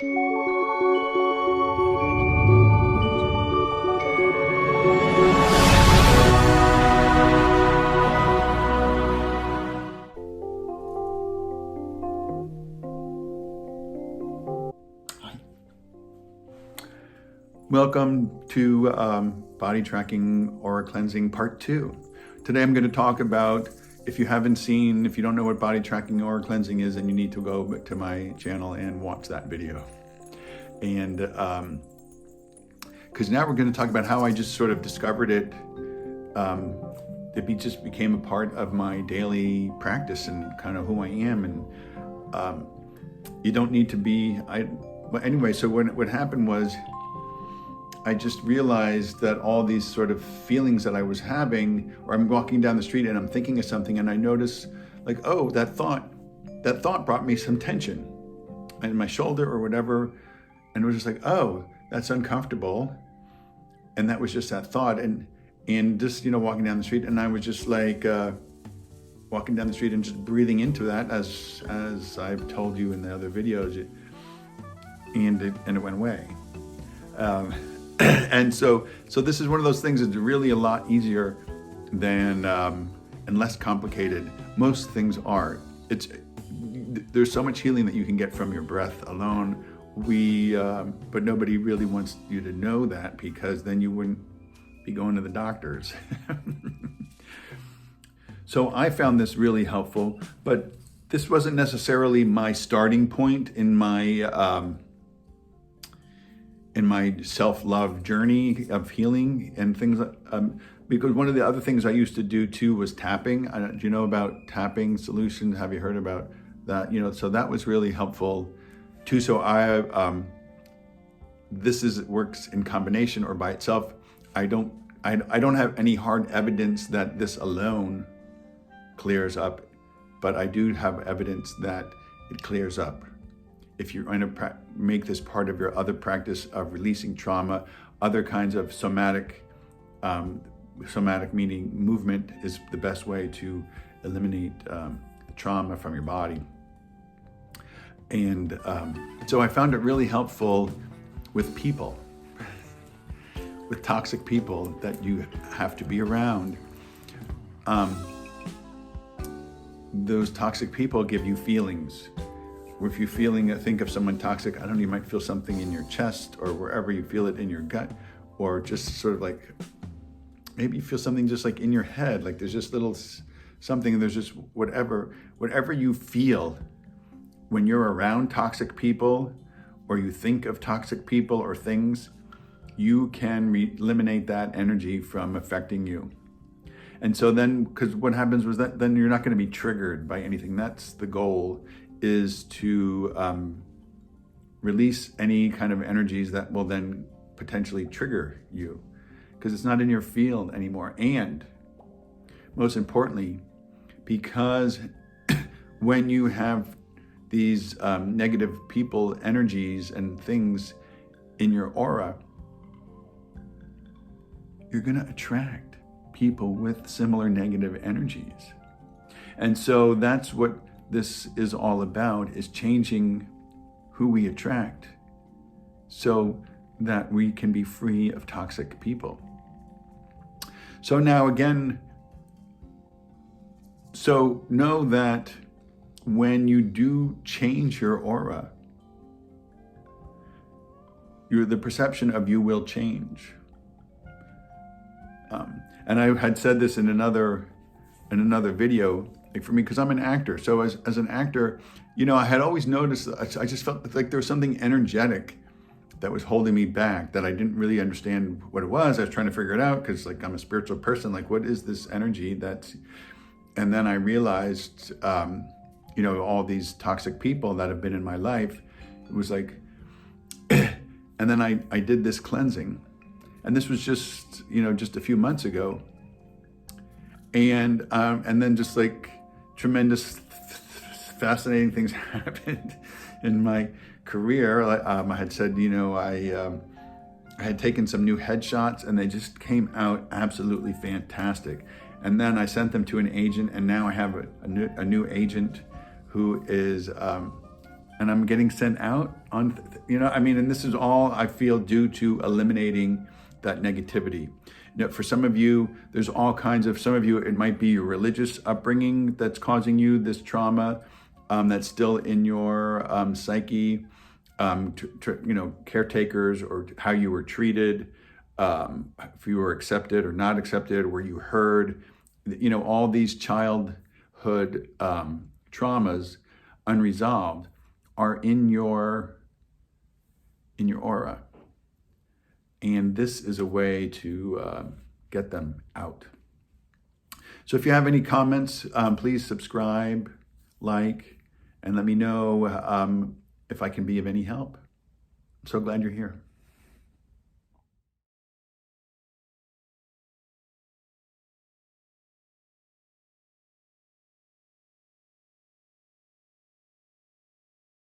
Welcome to Body Tracking Aura Cleansing Part 2. Today I'm going to talk about, if you don't know what Body Tracking Aura Cleansing is, then you need to go to my channel and watch that video. And because now we're going to talk about how I just sort of discovered it. It just became a part of my daily practice and kind of who I am. And you don't need to be, but anyway, so what happened was, I just realized that all these sort of feelings that I was having, or I'm walking down the street and I'm thinking of something and I notice like, oh, that thought brought me some tension in my shoulder or whatever. And it was just like, oh, that's uncomfortable. And that was just that thought. And just, walking down the street, and I was just like, walking down the street and just breathing into that as I've told you in the other videos, and it went away. And so this is one of those things that's really a lot easier than and less complicated. Most things are. There's so much healing that you can get from your breath alone. But nobody really wants you to know that, because then you wouldn't be going to the doctors. So I found this really helpful, but this wasn't necessarily my starting point in my self-love journey of healing and things, because one of the other things I used to do too was tapping. Do you know about tapping solutions? Have you heard about that? So that was really helpful too. So works in combination or by itself. I don't have any hard evidence that this alone clears up, but I do have evidence that it clears up. If you're going to make this part of your other practice of releasing trauma, other kinds of somatic meaning movement is the best way to eliminate the trauma from your body. And so I found it really helpful with people, with toxic people that you have to be around. Those toxic people give you feelings. If you're think of someone toxic, I don't know, you might feel something in your chest or wherever you feel it in your gut, or just sort of like, maybe you feel something just like in your head, like there's just little something, there's just whatever you feel when you're around toxic people, or you think of toxic people or things, you can eliminate that energy from affecting you. And so then, because what happens was that then you're not going to be triggered by anything. That's the goal, is to release any kind of energies that will then potentially trigger you, because it's not in your field anymore. And most importantly, because when you have these negative people, energies and things in your aura, you're going to attract people with similar negative energies. And so that's what this is all about, is changing who we attract so that we can be free of toxic people. So now again, so know that when you do change your aura, the perception of you will change. And I had said this in another video, like for me, because I'm an actor. So as an actor, I had always noticed, I just felt like there was something energetic that was holding me back, that I didn't really understand what it was. I was trying to figure it out, because like I'm a spiritual person, like what is this energy and then I realized, all these toxic people that have been in my life, it was like, and then I did this cleansing. And this was just a few months ago. And then just like tremendous, fascinating things happened in my career. I had said, I had taken some new headshots and they just came out absolutely fantastic. And then I sent them to an agent, and now I have a new agent who is and I'm getting sent out on, and this is all I feel due to eliminating that negativity. For some of you, there's all kinds of, some of you, it might be your religious upbringing that's causing you this trauma that's still in your psyche, caretakers or how you were treated, if you were accepted or not accepted, were you heard, all these childhood traumas unresolved are in your aura. And this is a way to get them out. So if you have any comments, please subscribe, like, and let me know if I can be of any help. I'm so glad you're here.